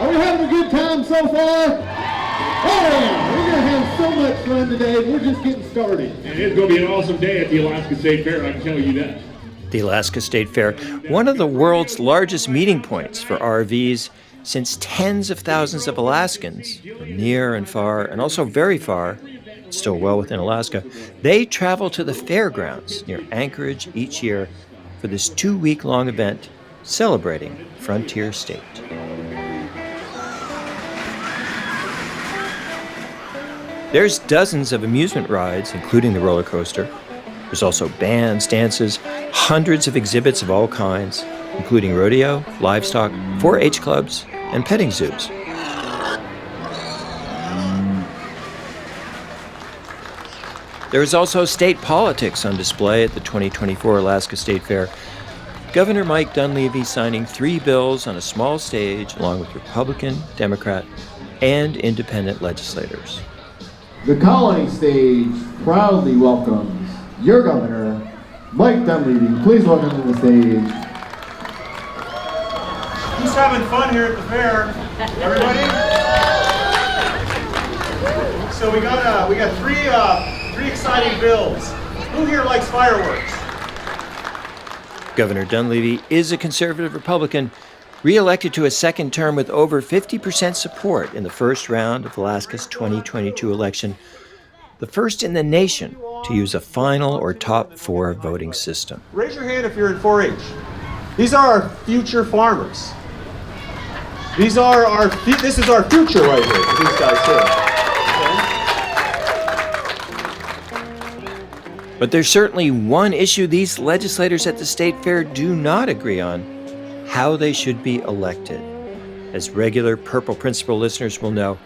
Are we having a good time so far? Oh yeah, we're going to have so much fun today. We're just getting started. And it's going to be an awesome day at the Alaska State Fair, I can tell you that. The Alaska State Fair, one of the world's largest meeting points for RVs, since tens of thousands of Alaskans, from near and far, and also very far, still well within Alaska, they travel to the fairgrounds near Anchorage each year for this 2-week-long event celebrating Frontier State. There's dozens of amusement rides, including the roller coaster. There's also bands, dances, hundreds of exhibits of all kinds, including rodeo, livestock, 4-H clubs, and petting zoos. There is also state politics on display at the 2024 Alaska State Fair. Governor Mike Dunleavy signing 3 bills on a small stage along with Republican, Democrat, and independent legislators. The Colony Stage proudly welcomes your governor, Mike Dunleavy. Please welcome to the stage. Who's having fun here at the fair? Everybody? So we got three exciting bills. Who here likes fireworks? Governor Dunleavy is a conservative Republican, re-elected to a second term with over 50% support in the first round of Alaska's 2022 election, the first in the nation to use a final or top 4 voting system. Raise your hand if you're in 4-H. These are our future farmers. This is our future right here for these guys here. Okay? But there's certainly one issue these legislators at the state fair do not agree on: how they should be elected. As regular Purple Principle listeners will know,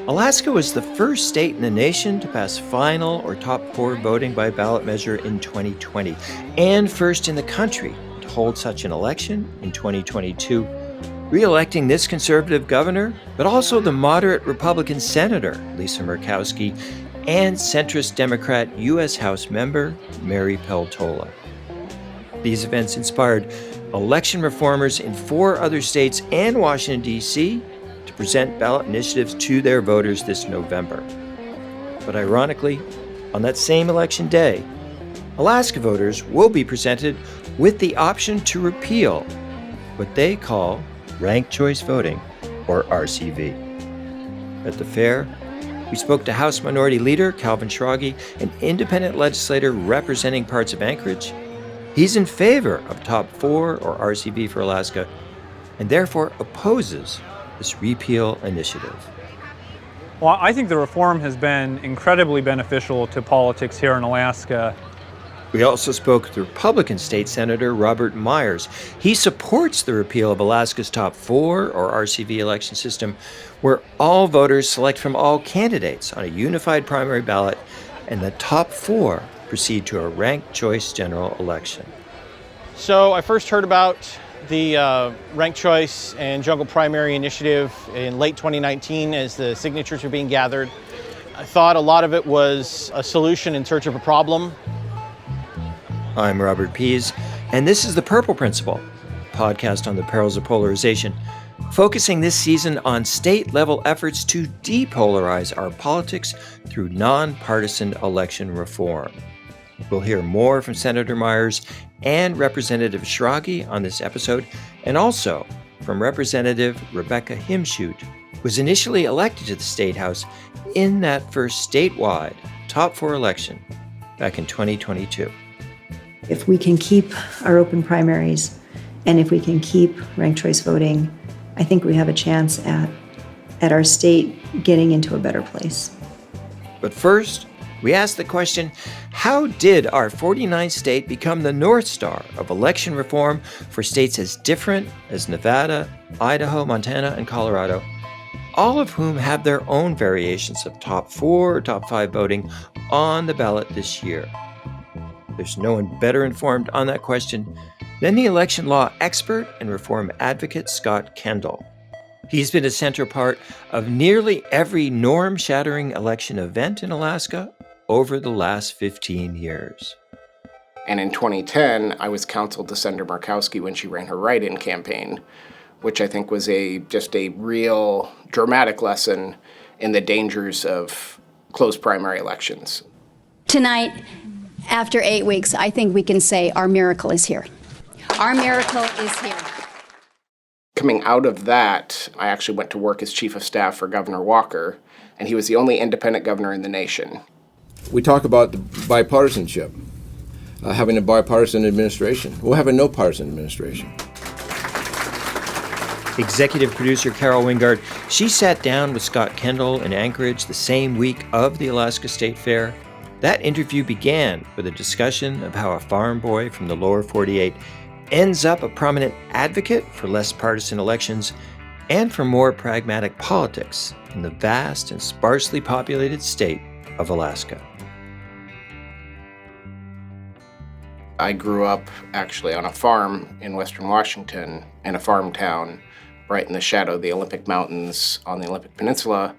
Alaska was the first state in the nation to pass final or top 4 voting by ballot measure in 2020, and first in the country to hold such an election in 2022, re-electing this conservative governor, but also the moderate Republican Senator Lisa Murkowski and centrist Democrat U.S. House member Mary Peltola. These events inspired election reformers in 4 other states and Washington, D.C. to present ballot initiatives to their voters this November. But ironically, on that same election day, Alaska voters will be presented with the option to repeal what they call ranked choice voting, or RCV. At the fair, we spoke to House Minority Leader Calvin Schrage, an independent legislator representing parts of Anchorage. He's in favor of top 4 or RCV for Alaska, and therefore opposes this repeal initiative. Well, I think the reform has been incredibly beneficial to politics here in Alaska. We also spoke with Republican State Senator Robert Myers. He supports the repeal of Alaska's top 4 or RCV election system, where all voters select from all candidates on a unified primary ballot, and the top 4 proceed to a ranked choice general election. So I first heard about the ranked choice and jungle primary initiative in late 2019 as the signatures were being gathered. I thought a lot of it was a solution in search of a problem. I'm Robert Pease, and this is The Purple Principle, a podcast on the perils of polarization, focusing this season on state-level efforts to depolarize our politics through nonpartisan election reform. We'll hear more from Senator Myers and Representative Schrage on this episode, and also from Representative Rebecca Himschoot, who was initially elected to the State House in that first statewide top 4 election back in 2022. If we can keep our open primaries and if we can keep ranked choice voting, I think we have a chance at our state getting into a better place. But first, we asked the question, how did our 49th state become the North Star of election reform for states as different as Nevada, Idaho, Montana, and Colorado, all of whom have their own variations of top 4 or top 5 voting on the ballot this year? There's no one better informed on that question than the election law expert and reform advocate Scott Kendall. He's been a central part of nearly every norm-shattering election event in Alaska over the last 15 years. And in 2010, I was counsel to Senator Murkowski when she ran her write-in campaign, which I think was just a real dramatic lesson in the dangers of close primary elections. Tonight, after 8 weeks, I think we can say our miracle is here. Our miracle is here. Coming out of that, I actually went to work as chief of staff for Governor Walker, and he was the only independent governor in the nation. We talk about the bipartisanship, having a bipartisan administration. We'll have a no-partisan administration. Executive producer Carol Wingard, she sat down with Scott Kendall in Anchorage the same week of the Alaska State Fair. That interview began with a discussion of how a farm boy from the lower 48 ends up a prominent advocate for less partisan elections and for more pragmatic politics in the vast and sparsely populated state of Alaska. I grew up actually on a farm in western Washington, in a farm town right in the shadow of the Olympic Mountains on the Olympic Peninsula.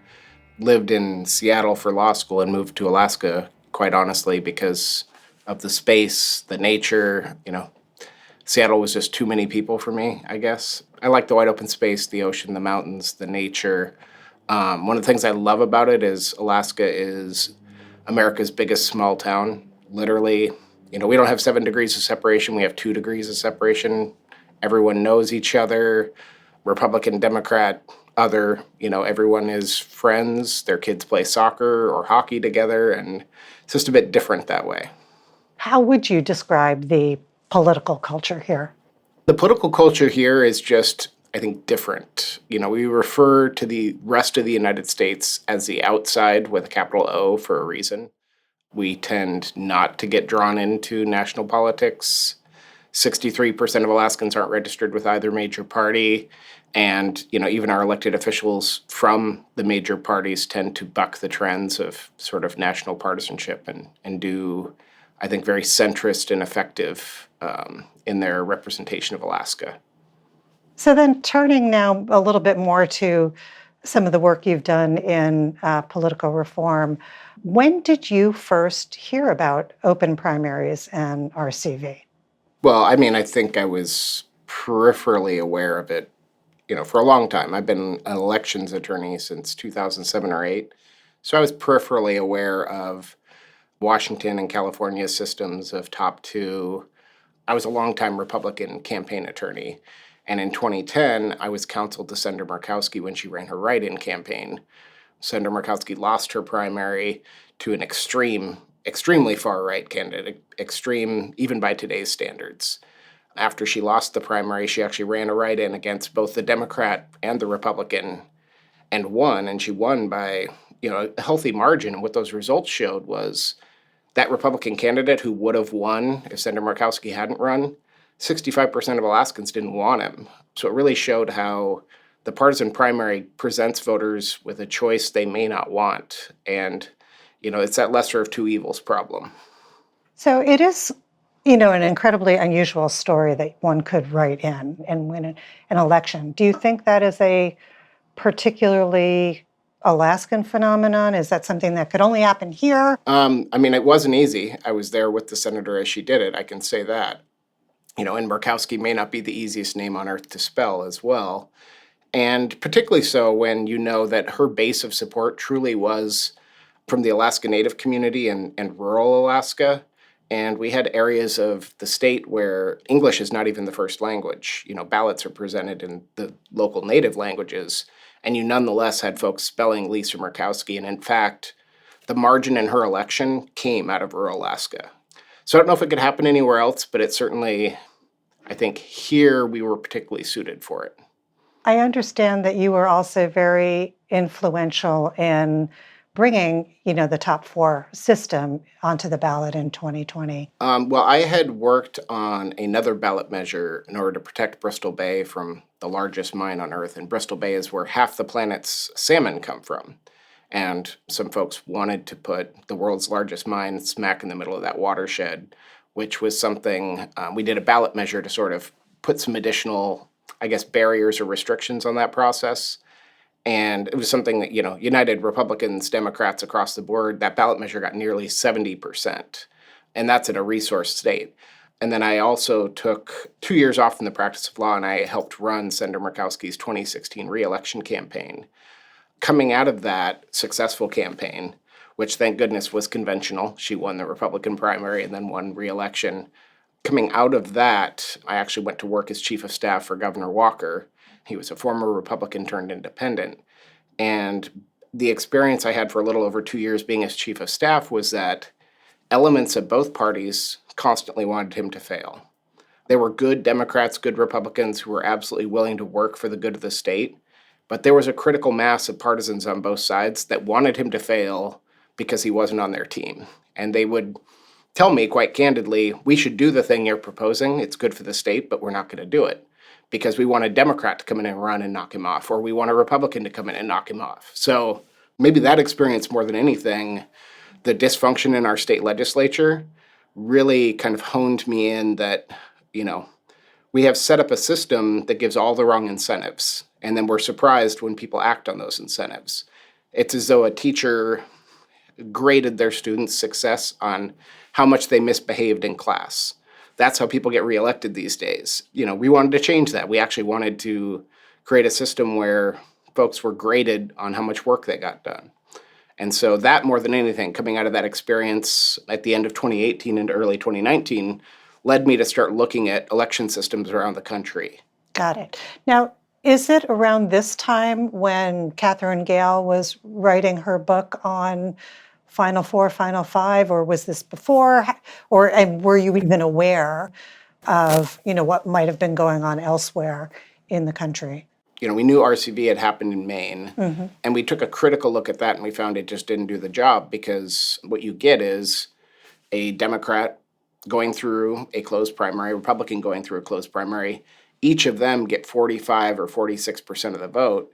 Lived in Seattle for law school and moved to Alaska, quite honestly, because of the space, the nature. Seattle was just too many people for me, I guess. I like the wide open space, the ocean, the mountains, the nature. One of the things I love about it is Alaska is America's biggest small town. Literally, we don't have 7 degrees of separation. We have 2 degrees of separation. Everyone knows each other. Republican, Democrat, other, everyone is friends. Their kids play soccer or hockey together, and it's just a bit different that way. How would you describe the political culture here? The political culture here is just, I think, different. We refer to the rest of the United States as the outside with a capital O for a reason. We tend not to get drawn into national politics. 63% of Alaskans aren't registered with either major party. And, even our elected officials from the major parties tend to buck the trends of sort of national partisanship and do, I think, very centrist and effective in their representation of Alaska. So then turning now a little bit more to some of the work you've done in political reform, when did you first hear about open primaries and RCV? Well, I think I was peripherally aware of it, for a long time. I've been an elections attorney since 2007 or 8. So I was peripherally aware of Washington and California systems of top 2. I was a longtime Republican campaign attorney. And in 2010, I was counsel to Senator Murkowski when she ran her write-in campaign. Senator Murkowski lost her primary to an extremely far-right candidate, extreme even by today's standards. After she lost the primary, she actually ran a write-in against both the Democrat and the Republican and won. And she won by, a healthy margin. And what those results showed was that Republican candidate who would have won if Senator Murkowski hadn't run, 65% of Alaskans didn't want him. So it really showed how the partisan primary presents voters with a choice they may not want. And, it's that lesser of two evils problem. So it is, an incredibly unusual story that one could write in and win an election. Do you think that is a particularly Alaskan phenomenon? Is that something that could only happen here? It wasn't easy. I was there with the senator as she did it. I can say that. And Murkowski may not be the easiest name on earth to spell as well. And particularly so when you know that her base of support truly was from the Alaska Native community and rural Alaska. And we had areas of the state where English is not even the first language. Ballots are presented in the local Native languages. And you nonetheless had folks spelling Lisa Murkowski. And in fact, the margin in her election came out of rural Alaska. So I don't know if it could happen anywhere else, but it certainly, I think here we were particularly suited for it. I understand that you were also very influential in bringing, the top 4 system onto the ballot in 2020. Well, I had worked on another ballot measure in order to protect Bristol Bay from the largest mine on Earth. And Bristol Bay is where half the planet's salmon come from. And some folks wanted to put the world's largest mine smack in the middle of that watershed, which was something we did a ballot measure to sort of put some additional, barriers or restrictions on that process. And it was something that, United Republicans, Democrats across the board, that ballot measure got nearly 70%. And that's in a resource state. And then I also took 2 years off from the practice of law, and I helped run Senator Murkowski's 2016 reelection campaign. Coming out of that successful campaign, which thank goodness was conventional, she won the Republican primary and then won reelection. Coming out of that, I actually went to work as chief of staff for Governor Walker. He was a former Republican turned independent. And the experience I had for a little over 2 years being his chief of staff was that elements of both parties constantly wanted him to fail. There were good Democrats, good Republicans who were absolutely willing to work for the good of the state, but there was a critical mass of partisans on both sides that wanted him to fail because he wasn't on their team. And they would tell me quite candidly, we should do the thing you're proposing. It's good for the state, but we're not going to do it because we want a Democrat to come in and run and knock him off, or we want a Republican to come in and knock him off. So maybe that experience more than anything, the dysfunction in our state legislature really kind of honed me in that, we have set up a system that gives all the wrong incentives, and then we're surprised when people act on those incentives. It's as though a teacher graded their students' success on how much they misbehaved in class. That's how people get reelected these days. We wanted to change that. We actually wanted to create a system where folks were graded on how much work they got done. And so that, more than anything, coming out of that experience at the end of 2018 into early 2019, led me to start looking at election systems around the country. Got it. Now, is it around this time when Catherine Gale was writing her book on Final Four, Final Five, or was this before? And were you even aware of, what might have been going on elsewhere in the country? We knew RCV had happened in Maine, and we took a critical look at that, and we found it just didn't do the job, because what you get is a Democrat going through a closed primary, Republican going through a closed primary. Each of them get 45 or 46% of the vote,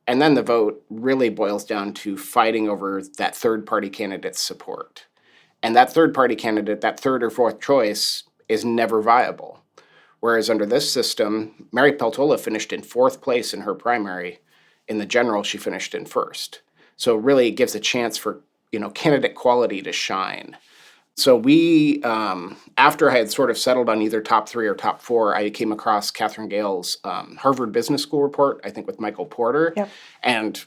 and then the vote really boils down to fighting over that third-party candidate's support. And that third-party candidate, that third or fourth choice, is never viable. Whereas under this system, Mary Peltola finished in fourth place in her primary. In the general, she finished in first. So it really gives a chance for, candidate quality to shine. So we, after I had sort of settled on either top three or top four, I came across Catherine Gale's Harvard Business School report, I think with Michael Porter. Yep. And,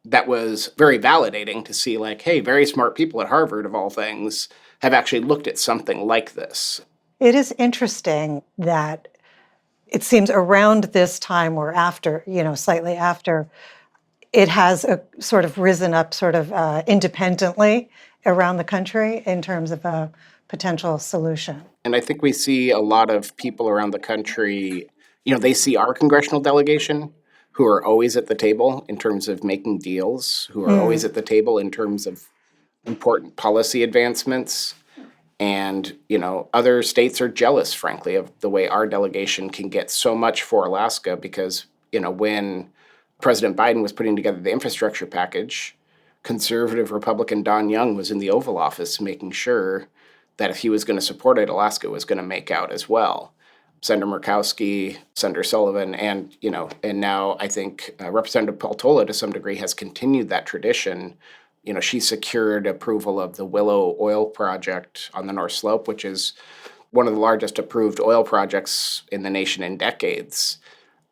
that was very validating to see hey, very smart people at Harvard, of all things, have actually looked at something like this. It is interesting that it seems around this time or after, slightly after, it has sort of risen up independently around the country in terms of a potential solution. And I think we see a lot of people around the country, they see our congressional delegation who are always at the table in terms of making deals, who are always at the table in terms of important policy advancements. And, other states are jealous, frankly, of the way our delegation can get so much for Alaska because, when President Biden was putting together the infrastructure package, conservative Republican Don Young was in the Oval Office making sure that if he was going to support it, Alaska was going to make out as well. Senator Murkowski, Senator Sullivan, and now I think Representative Peltola to some degree has continued that tradition. She secured approval of the Willow oil project on the North Slope, which is one of the largest approved oil projects in the nation in decades.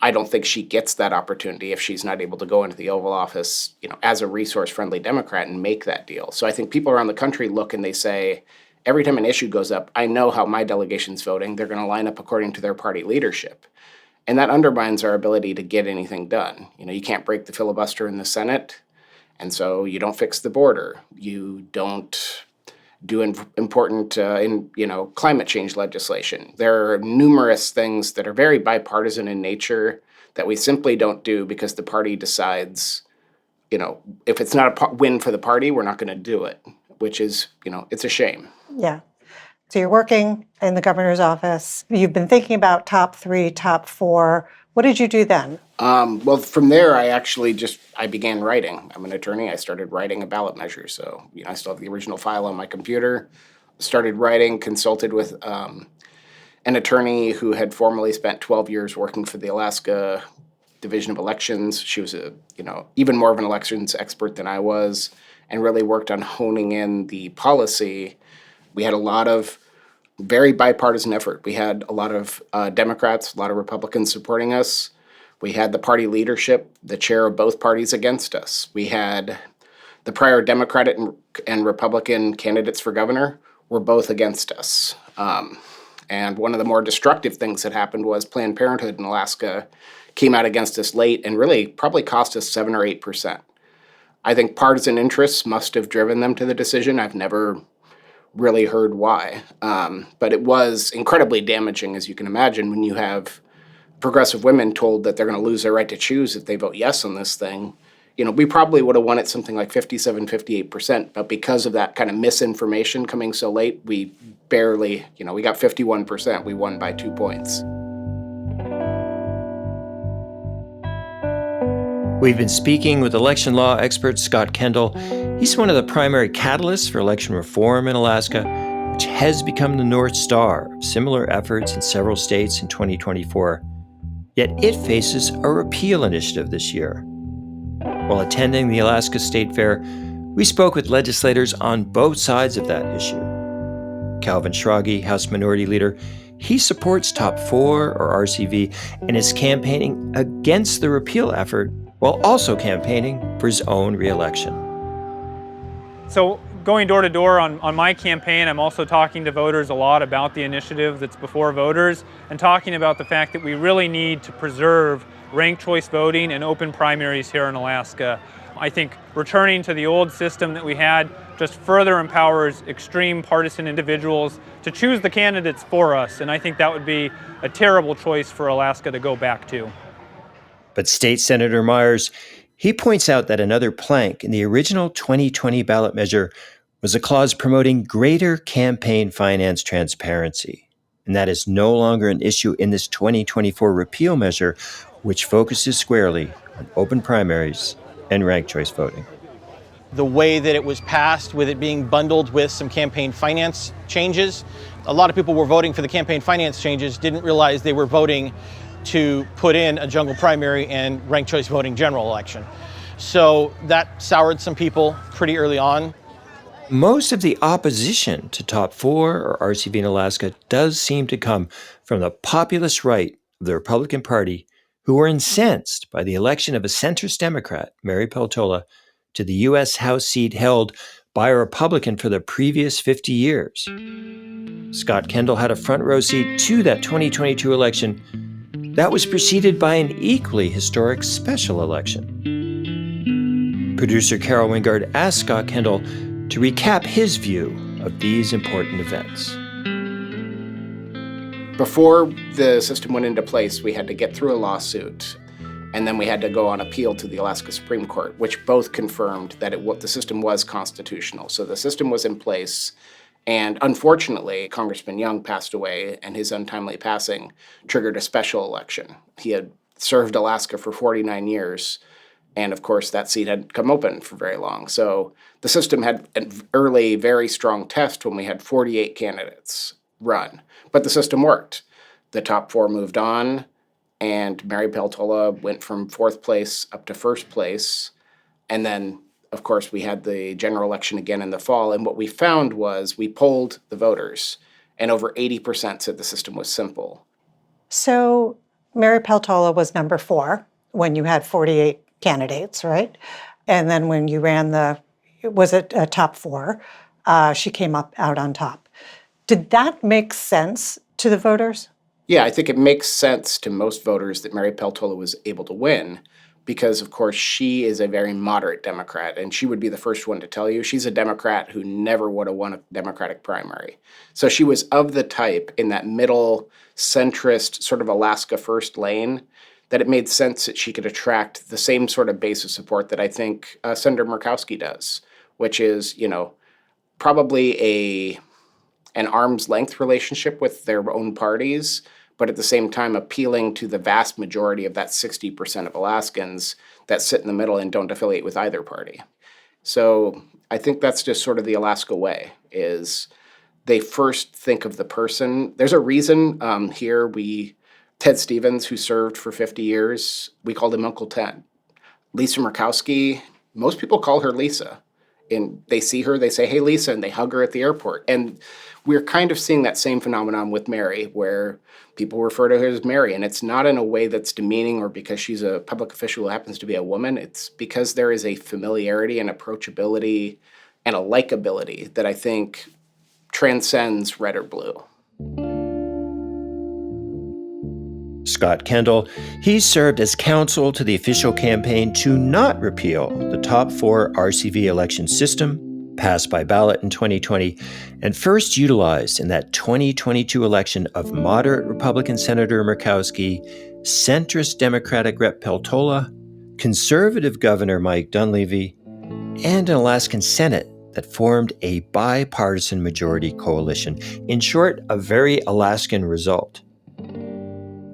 I don't think she gets that opportunity if she's not able to go into the Oval Office, as a resource-friendly Democrat and make that deal. So I think people around the country look and they say, every time an issue goes up, I know how my delegation's voting. They're going to line up according to their party leadership. And that undermines our ability to get anything done. You can't break the filibuster in the Senate. And so you don't fix the border. You don't do important climate change legislation. There are numerous things that are very bipartisan in nature that we simply don't do because the party decides, if it's not a win for the party, we're not going to do it, which is, it's a shame. Yeah. So you're working in the governor's office. You've been thinking about top three, top four. What did you do then? Well, from there, I began writing. I'm an attorney. I started writing a ballot measure. So, I still have the original file on my computer. Started writing, consulted with an attorney who had formerly spent 12 years working for the Alaska Division of Elections. She was even more of an elections expert than I was, and really worked on honing in the policy. We had a lot of very bipartisan effort. We had a lot of Democrats, a lot of Republicans supporting us. We had the party leadership, the chair of both parties against us. We had the prior Democratic and Republican candidates for governor were both against us. And one of the more destructive things that happened was Planned Parenthood in Alaska came out against us late and really probably cost us 7 or 8%. I think partisan interests must have driven them to the decision. I've never really heard why. But it was incredibly damaging, as you can imagine, when you have progressive women told that they're going to lose their right to choose if they vote yes on this thing. We probably would have won it something like 57, 58%, but because of that kind of misinformation coming so late, we barely, we got 51%. We won by 2 points. We've been speaking with election law expert Scott Kendall. He's one of the primary catalysts for election reform in Alaska, which has become the North Star of similar efforts in several states in 2024. Yet it faces a repeal initiative this year. While attending the Alaska State Fair, we spoke with legislators on both sides of that issue. Calvin Schrage, House Minority Leader, he supports Top 4 or RCV and is campaigning against the repeal effort while also campaigning for his own reelection. So going door to door on my campaign, I'm also talking to voters a lot about the initiative that's before voters and talking about the fact that we really need to preserve ranked choice voting and open primaries here in Alaska. I think returning to the old system that we had just further empowers extreme partisan individuals to choose the candidates for us, and I think that would be a terrible choice for Alaska to go back to. But State Senator Myers, he points out that another plank in the original 2020 ballot measure was a clause promoting greater campaign finance transparency. And that is no longer an issue in this 2024 repeal measure, which focuses squarely on open primaries and ranked choice voting. The way that it was passed, with it being bundled with some campaign finance changes, a lot of people were voting for the campaign finance changes, didn't realize they were voting to put in a jungle primary and ranked choice voting general election. So that soured some people pretty early on. Most of the opposition to Top 4 or RCV in Alaska does seem to come from the populist right of the Republican Party, who were incensed by the election of a centrist Democrat, Mary Peltola, to the U.S. House seat held by a Republican for the previous 50 years. Scott Kendall had a front row seat to that 2022 election that was preceded by an equally historic special election. Producer Carol Wingard asked Scott Kendall to recap his view of these important events. Before the system went into place, we had to get through a lawsuit, and then we had to go on appeal to the Alaska Supreme Court, which both confirmed that the system was constitutional. So the system was in place, and unfortunately, Congressman Young passed away, and his untimely passing triggered a special election. He had served Alaska for 49 years, and of course, that seat hadn't come open for very long. So the system had an early, very strong test when we had 48 candidates run. But the system worked. The Top 4 moved on, and Mary Peltola went from 4th place up to 1st place. And then, of course, we had the general election again in the fall. And what we found was we polled the voters, and over 80% said the system was simple. So Mary Peltola was number 4 when you had 48 candidates, right? And then when you ran was it a Top 4, she came out on top. Did that make sense to the voters? Yeah, I think it makes sense to most voters that Mary Peltola was able to win because, of course, she is a very moderate Democrat, and she would be the first one to tell you she's a Democrat who never would have won a Democratic primary. So she was of the type in that middle centrist sort of Alaska first lane that it made sense that she could attract the same sort of base of support that I think Senator Murkowski does, which is, probably an arm's length relationship with their own parties, but at the same time appealing to the vast majority of that 60% of Alaskans that sit in the middle and don't affiliate with either party. So I think that's just sort of the Alaska way, is they first think of the person. There's a reason here Ted Stevens, who served for 50 years, we called him Uncle Ted. Lisa Murkowski, most people call her Lisa. And they see her, they say, "Hey, Lisa," and they hug her at the airport. And we're kind of seeing that same phenomenon with Mary, where people refer to her as Mary. And it's not in a way that's demeaning or because she's a public official who happens to be a woman. It's because there is a familiarity and approachability and a likability that I think transcends red or blue. Scott Kendall, he served as counsel to the official campaign to not repeal the top 4 RCV election system, passed by ballot in 2020, and first utilized in that 2022 election of moderate Republican Senator Murkowski, centrist Democratic Rep. Peltola, conservative Governor Mike Dunleavy, and an Alaskan Senate that formed a bipartisan majority coalition. In short, a very Alaskan result.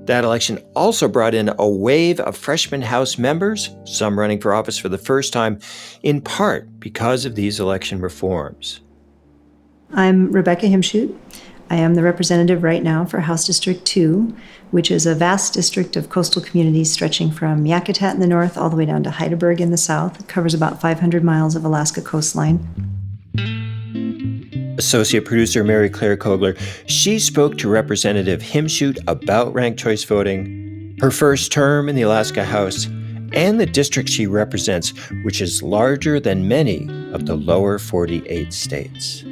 That election also brought in a wave of freshman House members, some running for office for the first time, in part because of these election reforms. I'm Rebecca Himshoot. I am the representative right now for House District 2, which is a vast district of coastal communities stretching from Yakutat in the north all the way down to Heidelberg in the south. It covers about 500 miles of Alaska coastline. Associate producer Mary Claire Kogler, she spoke to Representative Himshoot about ranked choice voting, her first term in the Alaska House, and the district she represents, which is larger than many of the lower 48 states.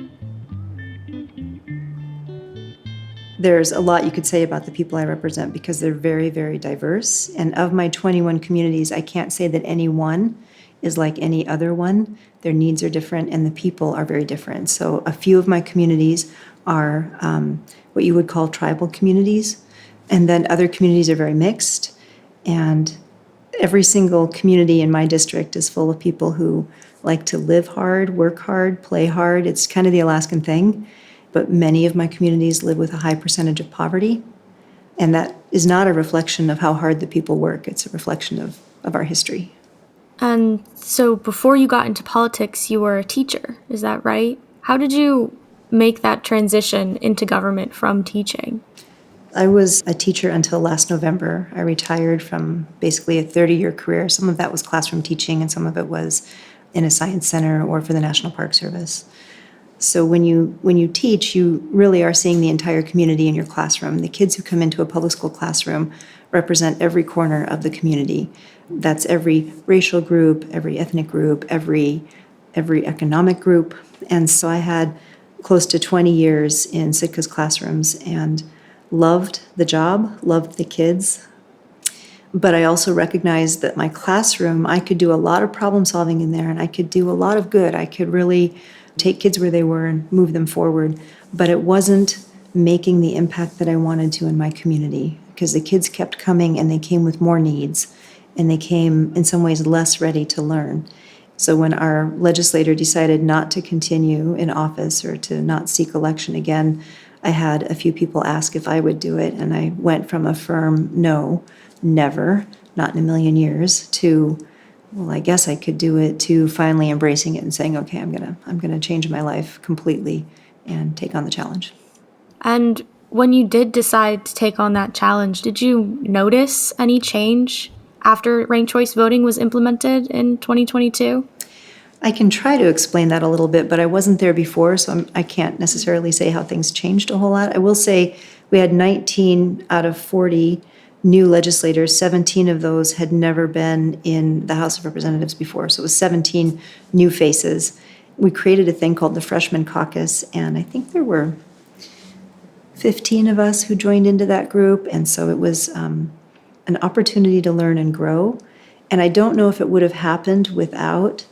There's a lot you could say about the people I represent because they're very, very diverse. And of my 21 communities, I can't say that any one is like any other one. Their needs are different and the people are very different. So a few of my communities are what you would call tribal communities. And then other communities are very mixed. And every single community in my district is full of people who like to live hard, work hard, play hard. It's kind of the Alaskan thing. But many of my communities live with a high percentage of poverty. And that is not a reflection of how hard the people work. It's a reflection of our history. And so before you got into politics, you were a teacher, is that right? How did you make that transition into government from teaching? I was a teacher until last November. I retired from basically a 30-year career. Some of that was classroom teaching and some of it was in a science center or for the National Park Service. So when you teach, you really are seeing the entire community in your classroom. The kids who come into a public school classroom represent every corner of the community. That's every racial group, every ethnic group, every economic group. And so I had close to 20 years in Sitka's classrooms and loved the job, loved the kids. But I also recognized that my classroom, I could do a lot of problem solving in there and I could do a lot of good. I could really take kids where they were and move them forward. But it wasn't making the impact that I wanted to in my community because the kids kept coming and they came with more needs and they came in some ways less ready to learn. So when our legislator decided not to continue in office or to not seek election again, I had a few people ask if I would do it, and I went from a firm no, never, not in a million years, to, well, I guess I could do it, to finally embracing it and saying, okay, I'm gonna change my life completely and take on the challenge. And when you did decide to take on that challenge, did you notice any change after ranked choice voting was implemented in 2022? I can try to explain that a little bit, but I wasn't there before, so I can't necessarily say how things changed a whole lot. I will say we had 19 out of 40 new legislators. 17 of those had never been in the House of Representatives before, so it was 17 new faces. We created a thing called the Freshman Caucus, and I think there were 15 of us who joined into that group, and so it was an opportunity to learn and grow. And I don't know if it would have happened without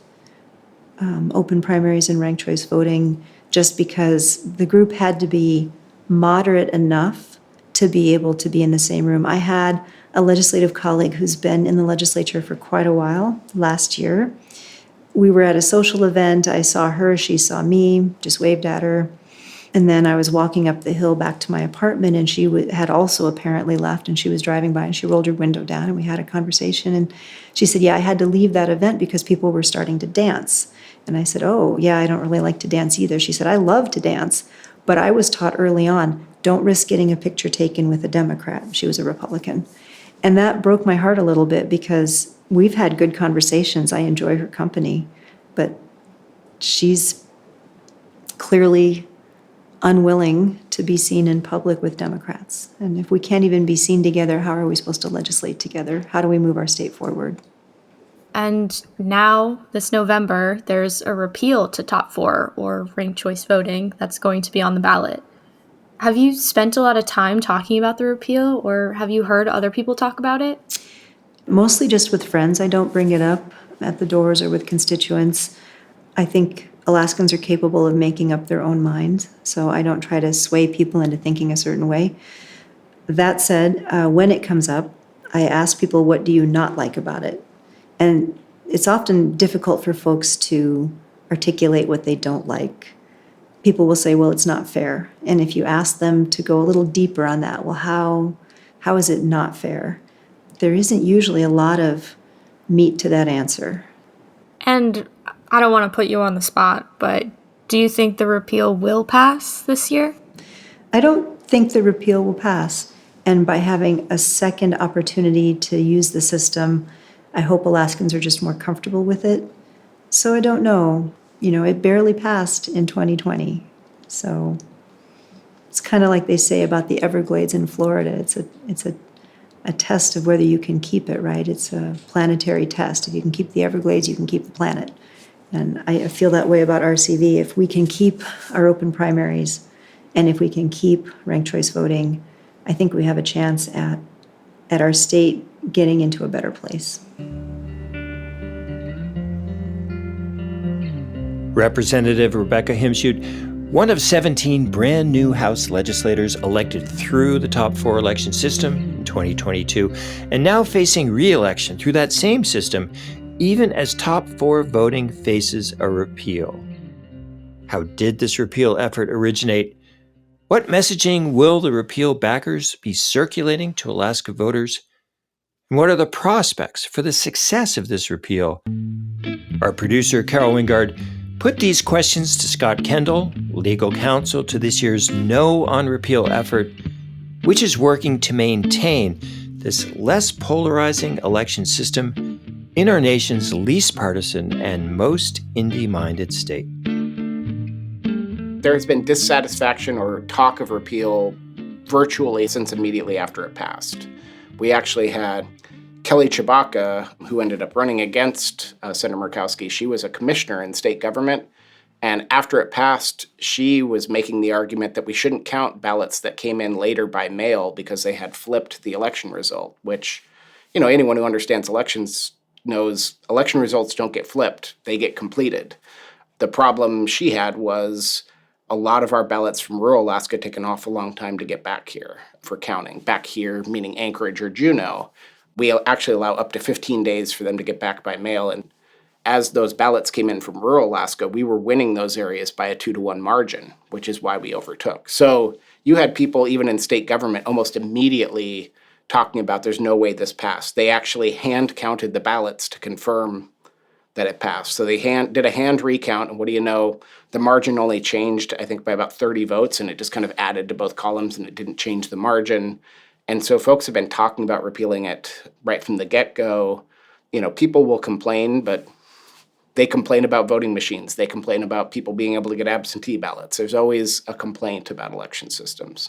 open primaries and ranked choice voting, just because the group had to be moderate enough to be able to be in the same room. I had a legislative colleague who's been in the legislature for quite a while last year. We were at a social event. I saw her, she saw me, just waved at her. And then I was walking up the hill back to my apartment, and she had also apparently left, and she was driving by, and she rolled her window down, and we had a conversation. And she said, yeah, I had to leave that event because people were starting to dance. And I said, oh, yeah, I don't really like to dance either. She said, I love to dance, but I was taught early on, don't risk getting a picture taken with a Democrat. She was a Republican. And that broke my heart a little bit because we've had good conversations. I enjoy her company, but she's clearly unwilling to be seen in public with Democrats. And if we can't even be seen together, how are we supposed to legislate together? How do we move our state forward? And now, this November, there's a repeal to top four or ranked choice voting that's going to be on the ballot. Have you spent a lot of time talking about the repeal, or have you heard other people talk about it? Mostly just with friends. I don't bring it up at the doors or with constituents. I think Alaskans are capable of making up their own minds, so I don't try to sway people into thinking a certain way. That said, when it comes up, I ask people, what do you not like about it? And it's often difficult for folks to articulate what they don't like. People will say, well, it's not fair. And if you ask them to go a little deeper on that, well, how is it not fair? There isn't usually a lot of meat to that answer. And I don't want to put you on the spot, but do you think the repeal will pass this year? I don't think the repeal will pass. And by having a second opportunity to use the system, I hope Alaskans are just more comfortable with it. So I don't know. You know, it barely passed in 2020. So it's kind of like they say about the Everglades in Florida. It's a test of whether you can keep it, right? It's a planetary test. If you can keep the Everglades, you can keep the planet. And I feel that way about RCV. If we can keep our open primaries and if we can keep ranked choice voting, I think we have a chance at our state getting into a better place. Representative Rebecca Himschoot, one of 17 brand new House legislators elected through the top four election system in 2022, and now facing re-election through that same system, even as top four voting faces a repeal. How did this repeal effort originate? What messaging will the repeal backers be circulating to Alaska voters? And what are the prospects for the success of this repeal? Our producer, Carol Wingard, put these questions to Scott Kendall, legal counsel to this year's No on Repeal effort, which is working to maintain this less polarizing election system in our nation's least partisan and most indie-minded state. There has been dissatisfaction or talk of repeal virtually since immediately after it passed. We actually had Kelly Chewbacca, who ended up running against Senator Murkowski. She was a commissioner in state government. And after it passed, she was making the argument that we shouldn't count ballots that came in later by mail because they had flipped the election result, which, you know, anyone who understands elections knows election results don't get flipped, they get completed. The problem she had was a lot of our ballots from rural Alaska take an awful long time to get back here for counting. Back here, meaning Anchorage or Juneau. We actually allow up to 15 days for them to get back by mail. And as those ballots came in from rural Alaska, we were winning those areas by a 2-to-1 margin, which is why we overtook. So you had people, even in state government, almost immediately talking about there's no way this passed. They actually hand counted the ballots to confirm that it passed. So they did a hand recount, and what do you know? The margin only changed, I think, by about 30 votes, and it just kind of added to both columns, and it didn't change the margin. And so folks have been talking about repealing it right from the get-go. You know, people will complain, but they complain about voting machines. They complain about people being able to get absentee ballots. There's always a complaint about election systems.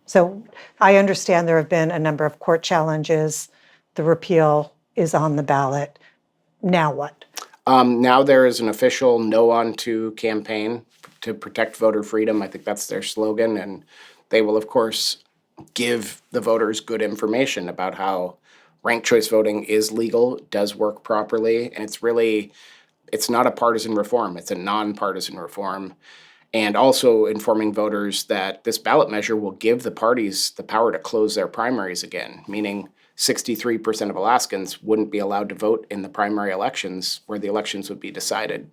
So I understand there have been a number of court challenges. The repeal is on the ballot. Now what? Now there is an official No On To campaign to protect voter freedom. I think that's their slogan. And they will, of course, give the voters good information about how ranked choice voting is legal, does work properly. And it's not a partisan reform. It's a nonpartisan reform. And also informing voters that this ballot measure will give the parties the power to close their primaries again, meaning 63% of Alaskans wouldn't be allowed to vote in the primary elections where the elections would be decided.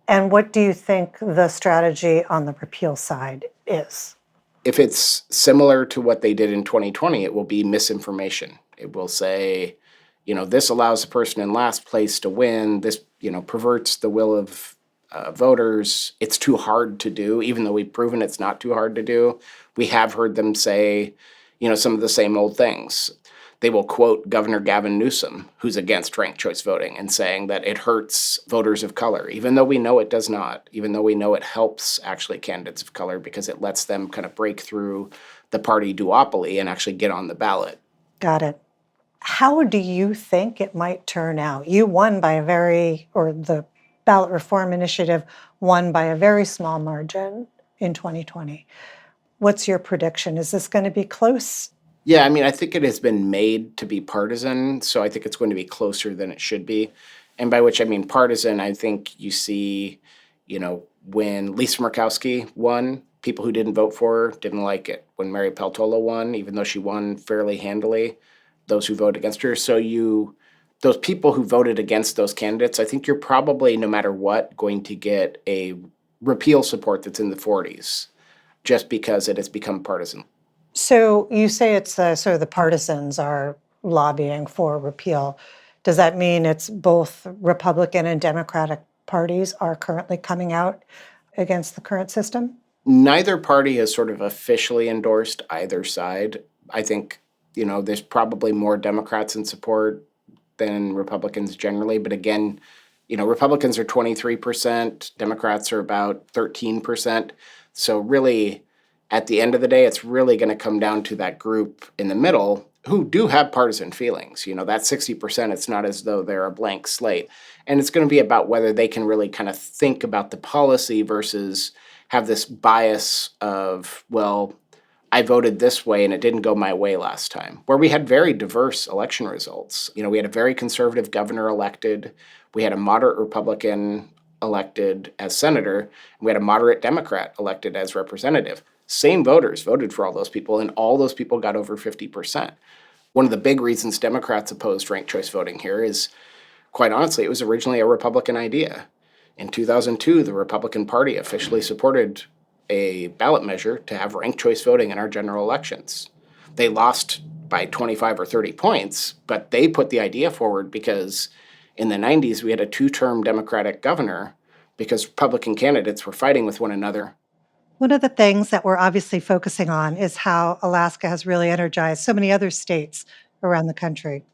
And what do you think the strategy on the repeal side is? If it's similar to what they did in 2020, it will be misinformation. It will say, you know, this allows the person in last place to win. This, you know, perverts the will of voters. It's too hard to do, even though we've proven it's not too hard to do. We have heard them say, you know, some of the same old things. they will quote Governor Gavin Newsom, who's against ranked choice voting, and saying that it hurts voters of color, even though we know it does not, even though we know it helps actually candidates of color because it lets them kind of break through the party duopoly and actually get on the ballot. Got it. How do you think it might turn out? You won by the ballot reform initiative won by a very small margin in 2020. What's your prediction? Is this going to be close? Yeah, I mean, I think it has been made to be partisan, so I think it's going to be closer than it should be. And by which I mean partisan, I think you see, when Lisa Murkowski won, people who didn't vote for her didn't like it. When Mary Peltola won, even though she won fairly handily, those who voted against her. So those people who voted against those candidates, I think you're probably, no matter what, going to get a repeal support that's in the 40s, just because it has become partisan. So you say it's sort of the partisans are lobbying for repeal. Does that mean it's both Republican and Democratic parties are currently coming out against the current system? Neither party has sort of officially endorsed either side. I think, there's probably more Democrats in support than Republicans generally. But again, Republicans are 23%, Democrats are about 13%. So really, at the end of the day, it's really going to come down to that group in the middle who do have partisan feelings. That 60%, it's not as though they're a blank slate. And it's going to be about whether they can really kind of think about the policy versus have this bias of, well, I voted this way and it didn't go my way last time, where we had very diverse election results. We had a very conservative governor elected. We had a moderate Republican elected as senator. And we had a moderate Democrat elected as representative. Same voters voted for all those people, and all those people got over 50%. One of the big reasons Democrats opposed ranked choice voting here is, quite honestly, it was originally a Republican idea. In 2002, the Republican Party officially supported a ballot measure to have ranked choice voting in our general elections. They lost by 25 or 30 points, but they put the idea forward because in the 90s, we had a 2-term Democratic governor because Republican candidates were fighting with one another. One of the things that we're obviously focusing on is how Alaska has really energized so many other states around the country.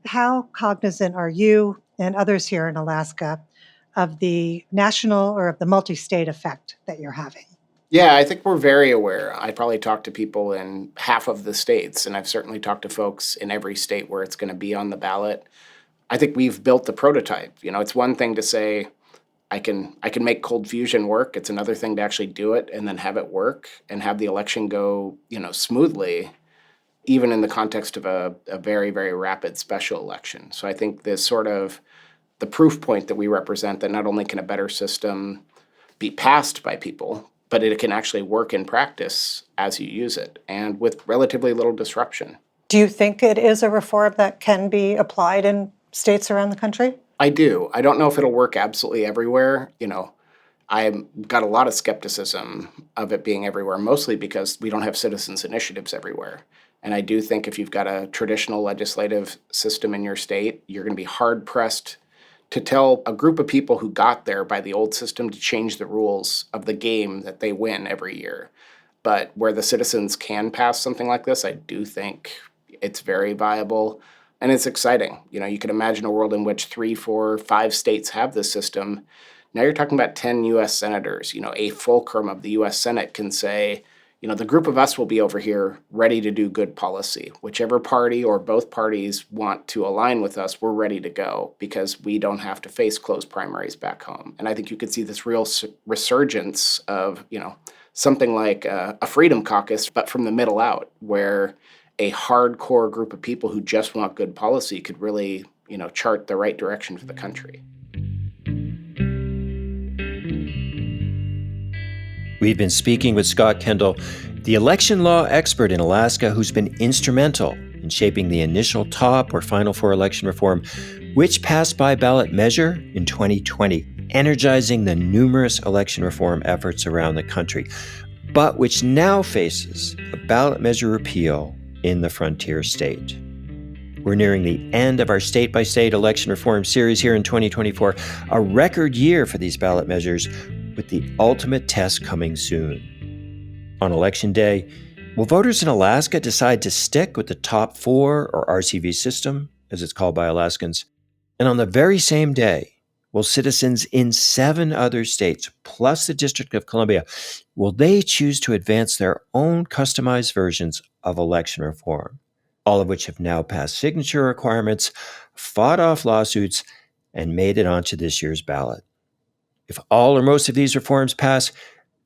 How cognizant are you and others here in Alaska of the national or of the multi-state effect that you're having? Yeah, I think we're very aware. I probably talk to people in half of the states, and I've certainly talked to folks in every state where it's going to be on the ballot. I think we've built the prototype. It's one thing to say, I can make cold fusion work. It's another thing to actually do it and then have it work and have the election go, smoothly, even in the context of a very, very rapid special election. So I think this sort of the proof point that we represent, that not only can a better system be passed by people, but it can actually work in practice as you use it and with relatively little disruption. Do you think it is a reform that can be applied in states around the country? I do. I don't know if it'll work absolutely everywhere. I've got a lot of skepticism of it being everywhere, mostly because we don't have citizens' initiatives everywhere. And I do think if you've got a traditional legislative system in your state, you're going to be hard-pressed to tell a group of people who got there by the old system to change the rules of the game that they win every year. But where the citizens can pass something like this, I do think it's very viable. And it's exciting. You can imagine a world in which 3, 4, 5 states have this system. Now you're talking about 10 U.S. senators. A fulcrum of the U.S. Senate can say, the group of us will be over here ready to do good policy. Whichever party or both parties want to align with us, we're ready to go because we don't have to face closed primaries back home. And I think you could see this real resurgence of, something like a Freedom Caucus, but from the middle out, where a hardcore group of people who just want good policy could really, chart the right direction for the country. We've been speaking with Scott Kendall, the election law expert in Alaska who's been instrumental in shaping the initial top or Final Four election reform, which passed by ballot measure in 2020, energizing the numerous election reform efforts around the country, but which now faces a ballot measure repeal in the frontier state. We're nearing the end of our state-by-state election reform series here in 2024, a record year for these ballot measures, with the ultimate test coming soon. On Election Day, Will voters in Alaska decide to stick with the top 4 or RCV system, as it's called by Alaskans? And on the very same day, will citizens in 7 other states, plus the District of Columbia, will they choose to advance their own customized versions of election reform, all of which have now passed signature requirements, fought off lawsuits, and made it onto this year's ballot? If all or most of these reforms pass,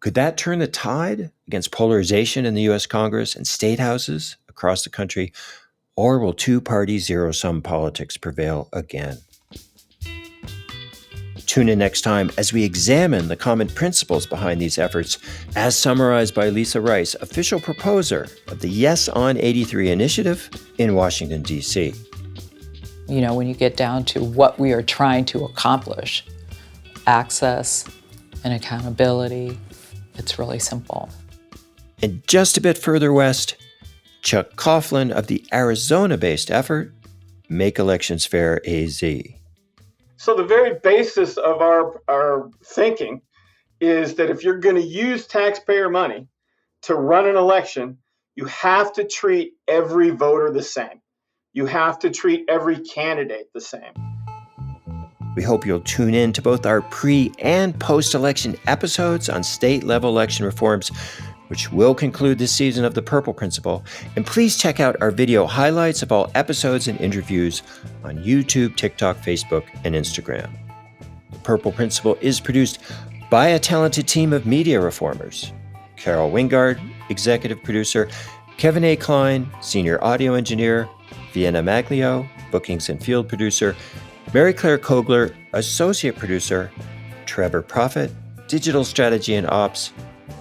could that turn the tide against polarization in the U.S. Congress and state houses across the country, or will two-party zero-sum politics prevail again? Tune in next time as we examine the common principles behind these efforts, as summarized by Lisa Rice, official proposer of the Yes on 83 initiative in Washington, D.C. You know, when you get down to what we are trying to accomplish, access and accountability, it's really simple. And just a bit further west, Chuck Coughlin of the Arizona-based effort, Make Elections Fair AZ. So the very basis of our thinking is that if you're going to use taxpayer money to run an election, you have to treat every voter the same. You have to treat every candidate the same. We hope you'll tune in to both our pre- and post-election episodes on state-level election reforms, which will conclude this season of The Purple Principle. And please check out our video highlights of all episodes and interviews on YouTube, TikTok, Facebook, and Instagram. The Purple Principle is produced by a talented team of media reformers. Carol Wingard, executive producer, Kevin A. Klein, senior audio engineer, Vienna Maglio, bookings and field producer, Mary Claire Kogler, associate producer, Trevor Prophet, digital strategy and ops,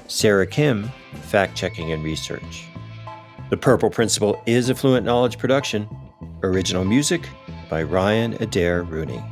Sarah Kim, fact-checking and research. The Purple Principle is a Fluent Knowledge production. Original music by Ryan Adair Rooney.